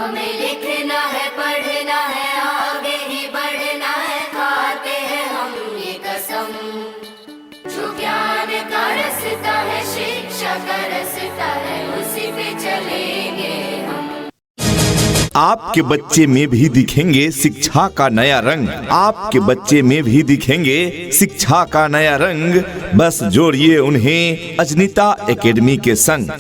हमें लिखना है, पढ़ना है, आगे ही बढ़ना है, खाते हैं हम ये कसम। जो ज्ञान का रास्ता है, शिक्षा का रास्ता है, उसी पे चलेंगे हम। आपके बच्चे में भी दिखेंगे शिक्षा का नया रंग, आपके बच्चे में भी दिखेंगे शिक्षा का नया रंग। बस जोड़िए उन्हें अजनीता एकेडमी के संग।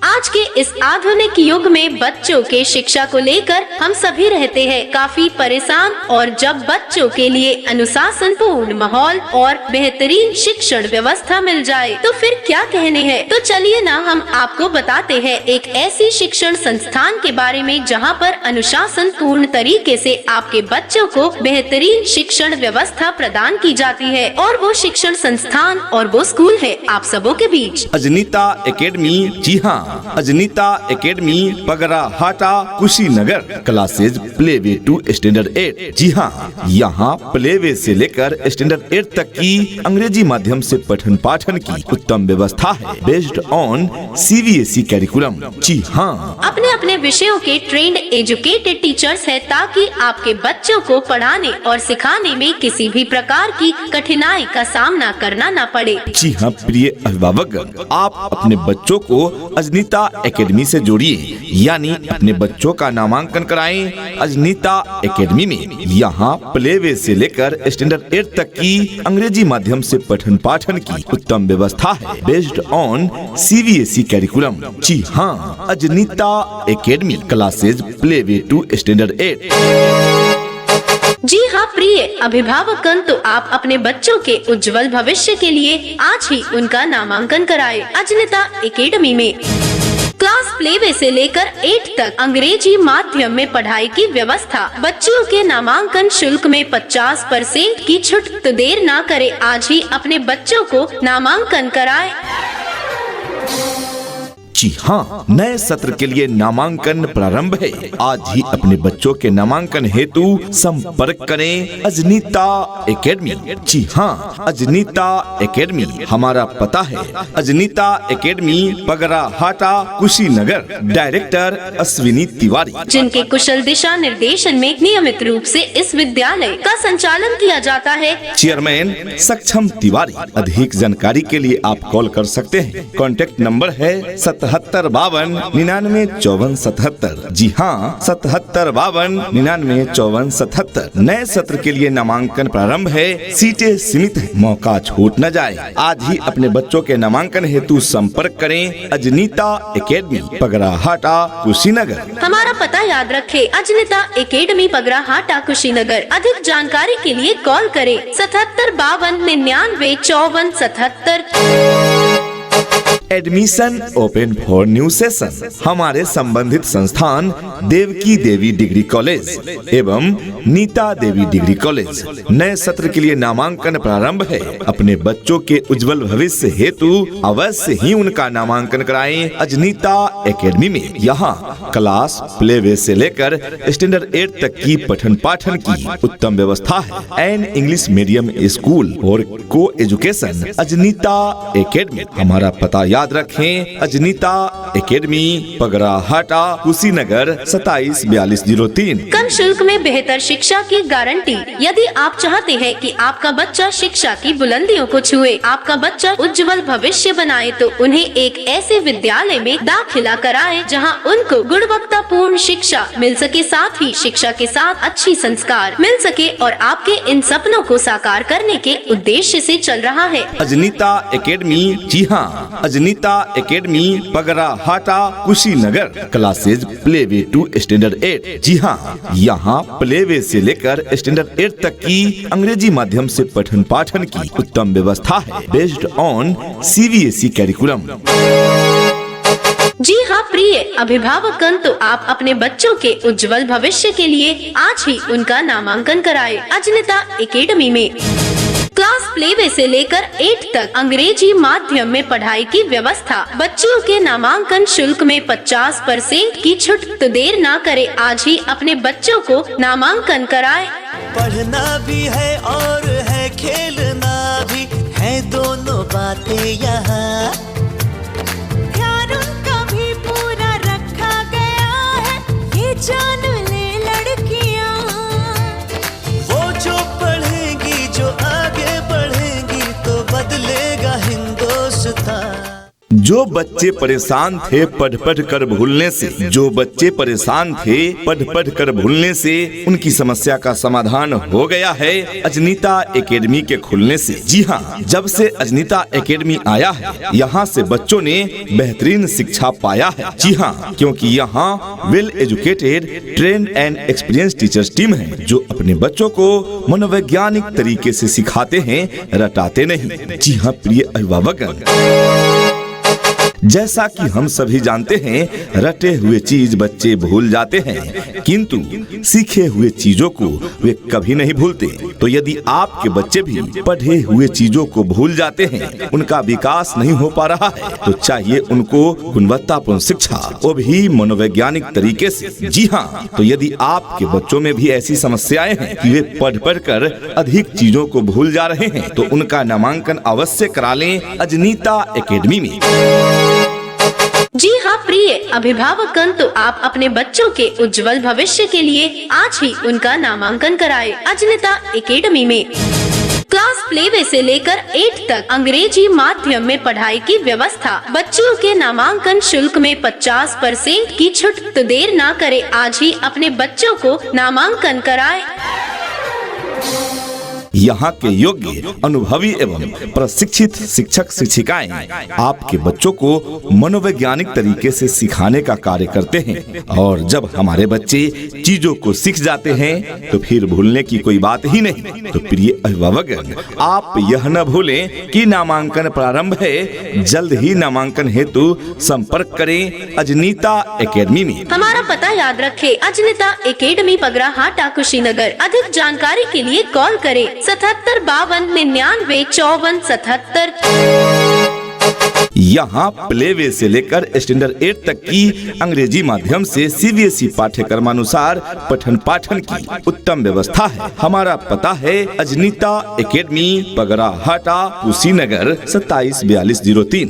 आज के इस आधुनिक युग में बच्चों के शिक्षा को लेकर हम सभी रहते हैं काफी परेशान, और जब बच्चों के लिए अनुशासन पूर्ण माहौल और बेहतरीन शिक्षण व्यवस्था मिल जाए तो फिर क्या कहने हैं। तो चलिए ना हम आपको बताते हैं एक ऐसी शिक्षण संस्थान के बारे में जहां पर अनुशासन पूर्ण तरीके से आपके बच्चों को बेहतरीन शिक्षण व्यवस्था प्रदान की जाती है, और वो शिक्षण संस्थान और वो स्कूल है आप सबों के बीच अजनीता एकेडमी। जी हाँ, Ajanita academy Pagrahata Kushinagar. Classes play way to standard 8। जी हाँ, यहाँ प्ले वे से लेकर स्टैंडर्ड 8 तक की अंग्रेजी माध्यम से पठन पाठन की उत्तम व्यवस्था है, बेस्ड ऑन CBSE कैरिकुलम। जी हाँ, अपने अपने विषयों के ट्रेंड एजुकेटेड टीचर्स है, ताकि आपके बच्चों को पढ़ाने और सिखाने में किसी भी प्रकार की कठिनाई का सामना करना न पड़े। जी हाँ प्रिय अभिभावक, आप अपने बच्चों को अजनीता एकेडमी से जोड़िए, यानी अपने बच्चों का नामांकन कराएं अजनीता एकेडमी में। यहाँ प्ले वे से लेकर स्टैंडर्ड 8 तक की अंग्रेजी माध्यम से पठन पाठन की उत्तम व्यवस्था है, बेस्ड ऑन CBSE कैरिकुलम। जी हाँ, Ajanita academy. Classes play way to standard 8। जी हाँ प्रिय अभिभावकगण, तो आप अपने बच्चों के उज्जवल भविष्य के लिए आज ही उनका नामांकन कराएं अजनीता एकेडमी में। क्लास प्लेवे से लेकर 8 तक अंग्रेजी माध्यम में पढ़ाई की व्यवस्था। बच्चों के नामांकन शुल्क में 50% की छूट। तो देर ना करें, आज ही अपने बच्चों को नामांकन कराएं। जी हाँ, नए सत्र के लिए नामांकन प्रारंभ है। आज ही अपने बच्चों के नामांकन हेतु संपर्क करें अजनीता एकेडमी। जी हाँ, अजनीता एकेडमी। हमारा पता है अजनीता एकेडमी पगराहाटा कुशीनगर। डायरेक्टर अश्विनी तिवारी, जिनके कुशल दिशा निर्देशन में नियमित रूप से इस विद्यालय का संचालन किया जाता है। चेयरमैन सक्षम तिवारी। अधिक जानकारी के लिए आप कॉल कर सकते हैं। कॉन्टैक्ट नंबर है 77 52 99 54 77। जी हाँ, 77 52 99 54 77। नए सत्र के लिए नामांकन प्रारंभ है, सीटें सीमित है, मौका छूट न जाए। आज ही अपने बच्चों के नामांकन हेतु संपर्क करें अजनीता एकेडमी पगराहाटा कुशीनगर। हमारा पता याद रखें, अजनीता एकेडमी पगराहाटा कुशीनगर। अधिक जानकारी के लिए कॉल करें 77 52 99 54 77। Admission open for new session. हमारे संबंधित संस्थान देवकी देवी डिग्री कॉलेज एवं नीता देवी डिग्री कॉलेज। नए सत्र के लिए नामांकन प्रारंभ है। अपने बच्चों के उज्जवल भविष्य हेतु अवश्य ही उनका नामांकन कराएं अजनीता एकेडमी में। यहाँ क्लास प्ले वे से लेकर स्टैंडर्ड 8 तक की पठन पाठन की उत्तम व्यवस्था है। एन इंग्लिश मीडियम स्कूल और को एजुकेशन अजनीता एकेडमी। हमारा पता याद रखें, अजनीता एकेडमी पगराहाटा कुशीनगर 274203। कम शुल्क में बेहतर शिक्षा की गारंटी। यदि आप चाहते हैं कि आपका बच्चा शिक्षा की बुलंदियों को छुए, आपका बच्चा उज्जवल भविष्य बनाए, तो उन्हें एक ऐसे विद्यालय में दाखिला कराएं जहां उनको गुणवत्तापूर्ण शिक्षा मिल सके, साथ ही शिक्षा के साथ अच्छी संस्कार मिल सके, और आपके इन सपनों को साकार करने के उद्देश्य से चल रहा है अजनीता एकेडमी। जी हाँ, Ajanita academy Pagrahata Kushinagar. Classes play way to standard 8। जी हाँ, यहाँ प्ले वे से लेकर स्टैंडर्ड 8 तक की अंग्रेजी माध्यम से पठन पाठन की उत्तम व्यवस्था है, बेस्ड ऑन CBSE कैरिकुलम। जी हाँ प्रिय अभिभावकगण, तो आप अपने बच्चों के उज्जवल भविष्य के लिए आज ही उनका नामांकन कराएं अजनीता एकेडमी में। क्लास प्लेवे से लेकर 8 तक अंग्रेजी माध्यम में पढ़ाई की व्यवस्था। बच्चों के नामांकन शुल्क में 50% की छूट। तो देर ना करें, आज ही अपने बच्चों को नामांकन कराएं। पढ़ना भी है और है खेलना भी है, दोनों बातें यहाँ। ध्यान उनका भी पूरा रखा गया है, जो बच्चे परेशान थे पढ़ पढ़ कर भूलने से, जो बच्चे परेशान थे पढ़ पढ़ कर भूलने से, उनकी समस्या का समाधान हो गया है अजनीता एकेडमी के खुलने से। जी हाँ, जब से अजनीता एकेडमी आया है यहाँ से बच्चों ने बेहतरीन शिक्षा पाया है। जी हाँ, क्योंकि यहाँ well educated, trend and experience teachers team है जो अपने बच्चों को मनोवैज्ञानिक तरीके से सिखाते हैं, रटाते नहीं। जी हाँ प्रिय अभिभावकगण, जैसा कि हम सभी जानते हैं रटे हुए चीज बच्चे भूल जाते हैं, किंतु सीखे हुए चीजों को वे कभी नहीं भूलते। तो यदि आपके बच्चे भी पढ़े हुए चीजों को भूल जाते हैं, उनका विकास नहीं हो पा रहा है, तो चाहिए उनको गुणवत्तापूर्ण शिक्षा, वो भी मनोवैज्ञानिक तरीके से। जी हाँ, तो यदि आपके बच्चों में भी ऐसी समस्याएं हैं कि वे पढ़ पढ़ कर अधिक चीजों को भूल जा रहे हैं, तो उनका नामांकन अवश्य करा लें अजनीता एकेडमी में। जी हाँ प्रिय अभिभावकगण, तो आप अपने बच्चों के उज्जवल भविष्य के लिए आज ही उनका नामांकन कराएं अजनीता एकेडमी में। क्लास प्लेवे से लेकर 8 तक अंग्रेजी माध्यम में पढ़ाई की व्यवस्था। बच्चों के नामांकन शुल्क में 50% की छूट। तो देर ना करें, आज ही अपने बच्चों को नामांकन कराएं। यहाँ के योग्य, अनुभवी एवं प्रशिक्षित शिक्षक शिक्षिकाएं आपके बच्चों को मनोवैज्ञानिक तरीके से सिखाने का कार्य करते हैं। और जब हमारे बच्चे चीजों को सीख जाते हैं तो फिर भूलने की कोई बात ही नहीं। तो प्रिय अभिभावकगण, आप यह न भूलें कि नामांकन प्रारंभ है। जल्द ही नामांकन हेतु संपर्क करें अजनीता एकेडमी में। हमारा पता याद रखें, अजनीता एकेडमी पगराहाटा कुशीनगर। अधिक जानकारी के लिए कॉल करें 77 52 99 54 77। यहाँ प्लेवे से लेकर स्टैंडर्ड 8 तक की अंग्रेजी माध्यम से CBSE पाठ्यक्रमानुसार पठन पाठन की उत्तम व्यवस्था है। हमारा पता है अजनीता academy Pagrahata Kushinagar 274203।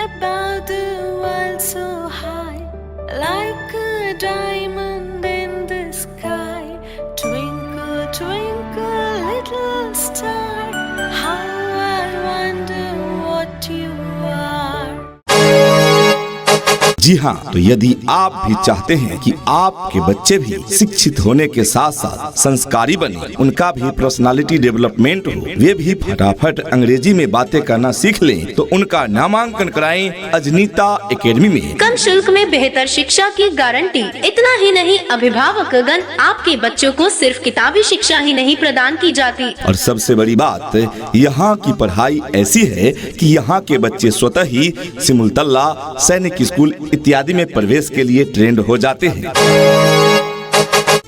Above the world so high, like a diamond in the sky. Twinkle, twinkle, little star, how I wonder what you are. जी हाँ, तो यदि आप भी चाहते हैं कि आपके बच्चे भी शिक्षित होने के साथ साथ संस्कारी बने, उनका भी पर्सनालिटी डेवलपमेंट हो, वे भी फटाफट अंग्रेजी में बातें करना सीख लें, तो उनका नामांकन कराएं अजनीता एकेडमी में। कम शुल्क में बेहतर शिक्षा की गारंटी। इतना ही नहीं, अभिभावकगण, आपके बच्चों को सिर्फ किताबी शिक्षा ही नहीं प्रदान की जाती। और सबसे बड़ी बात, यहाँ की पढ़ाई ऐसी है कि यहाँ के बच्चे स्वतः ही सिमुलतल्ला, सैनिक स्कूल इत्यादि में प्रवेश के लिए ट्रेंड हो जाते हैं।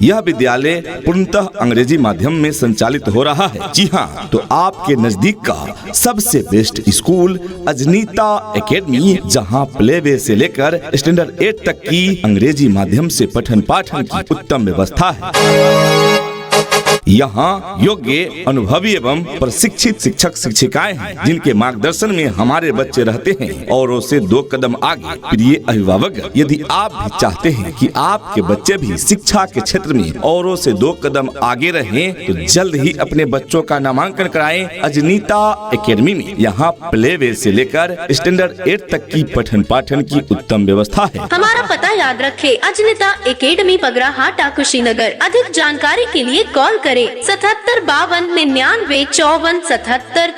यह विद्यालय पूर्णतः अंग्रेजी माध्यम में संचालित हो रहा है। जी हाँ, तो आपके नजदीक का सबसे बेस्ट स्कूल अजनीता एकेडमी, जहाँ प्लेवे से लेकर स्टैंडर्ड 8 तक की अंग्रेजी माध्यम से पठन पाठन की उत्तम व्यवस्था है। यहाँ योग्य, अनुभवी एवं प्रशिक्षित शिक्षक शिक्षिकाएं हैं जिनके मार्गदर्शन में हमारे बच्चे रहते हैं और उससे 2 कदम आगे। प्रिय अभिभावक, यदि आप भी चाहते हैं कि आपके बच्चे भी शिक्षा के क्षेत्र में औरों से 2 कदम आगे रहें, तो जल्द ही अपने बच्चों का नामांकन कराएं अजनीता एकेडमी में। यहाँ प्लेवे से लेकर स्टैंडर्ड 8 तक की पठन पाठन की उत्तम व्यवस्था है। हमारा पता याद रखें, अजनीता एकेडमी पगराहाटा कुशीनगर। अधिक जानकारी के लिए कॉल करें 77 52 99 54 77।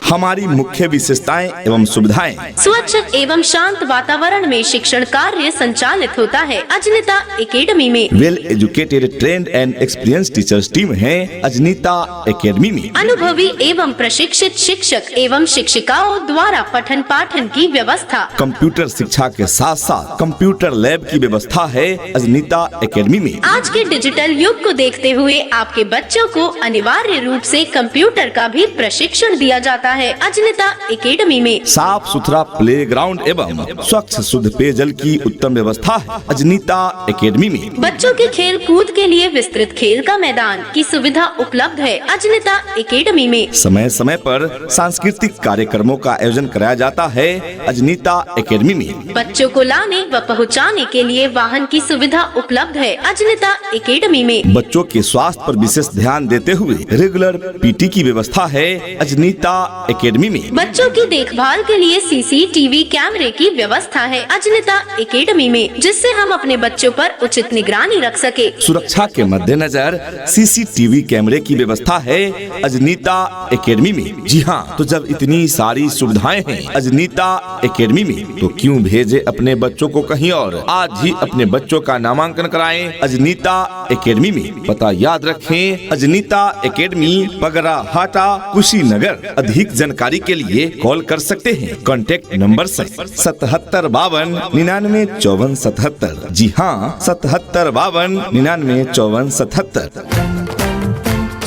हमारी मुख्य विशेषताएं एवं सुविधाएं। स्वच्छ एवं शांत वातावरण में शिक्षण कार्य संचालित होता है अजनीता एकेडमी में। Well educated, trend and experience teachers team है अजनीता एकेडमी में। अनुभवी एवं प्रशिक्षित शिक्षक एवं शिक्षिकाओं द्वारा पठन पाठन की व्यवस्था। कंप्यूटर शिक्षा के साथ साथ कंप्यूटर लैब की व्यवस्था है अजनीता एकेडमी में। आज के डिजिटल युग को देखते हुए आपके बच्चों को अनिवार्य रूप से कंप्यूटर का भी प्रशिक्षण दिया जाता है अजनिता एकेडमी में। साफ सुथरा प्ले ग्राउंड एवं स्वच्छ शुद्ध पेयजल की उत्तम व्यवस्था है अजनिता एकेडमी में। बच्चों के खेल कूद के लिए विस्तृत खेल का मैदान की सुविधा उपलब्ध है अजनिता एकेडमी में। समय समय पर सांस्कृतिक कार्यक्रमों का आयोजन कराया जाता है अजनिता एकेडमी में। बच्चों को लाने व पहुंचाने के लिए वाहन की सुविधा उपलब्ध है अजनिता एकेडमी में। बच्चों के स्वास्थ्य पर विशेष ध्यान देते हुए रेगुलर पीटी की व्यवस्था है अजनिता एकेडमी में। बच्चों की देखभाल के लिए सीसीटीवी कैमरे की व्यवस्था है अजनिता एकेडमी में, जिससे हम अपने बच्चों पर उचित निगरानी रख सके। सुरक्षा के मद्देनजर सीसीटीवी कैमरे की व्यवस्था है अजनिता एकेडमी में। जी हाँ, तो जब इतनी सारी सुविधाएं हैं अजनिता एकेडमी में, तो क्यों भेजे अपने बच्चों को कहीं और। आज ही अपने बच्चों का नामांकन कराएं अजनिता एकेडमी में। पता याद रखें, अजनिता एकेडमी, पगरा हाटा, कुशीनगर। अधिक जानकारी के लिए कॉल कर सकते हैं। Contact number 77 52 99 54 77। जी हाँ, 77 52 99 54 77।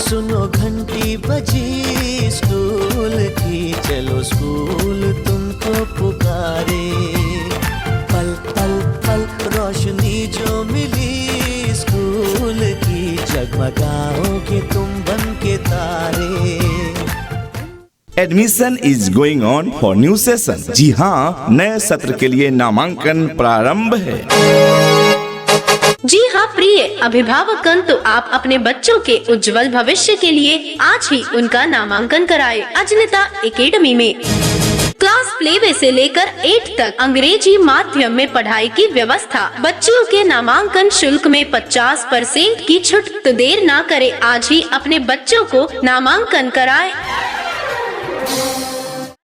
सुनो घंटी बजी स्कूल की, चलो स्कूल तुमको पुकारे। पल पल पल रोशनी जो मिली स्कूल की, जगमगाओगे तुम बन के तारे। Admission is going on for new session. जी हाँ, नए सत्र के लिए नामांकन प्रारंभ है। जी हाँ प्रिय अभिभावकगण, तो आप अपने बच्चों के उज्जवल भविष्य के लिए आज ही उनका नामांकन कराएं अजनिता एकेडमी में। क्लास प्लेवे से लेकर 8 तक अंग्रेजी माध्यम में पढ़ाई की व्यवस्था। बच्चों के नामांकन शुल्क में 50% की छूट। तो देर ना करें, आज ही अपने बच्चों को नामांकन कराएं।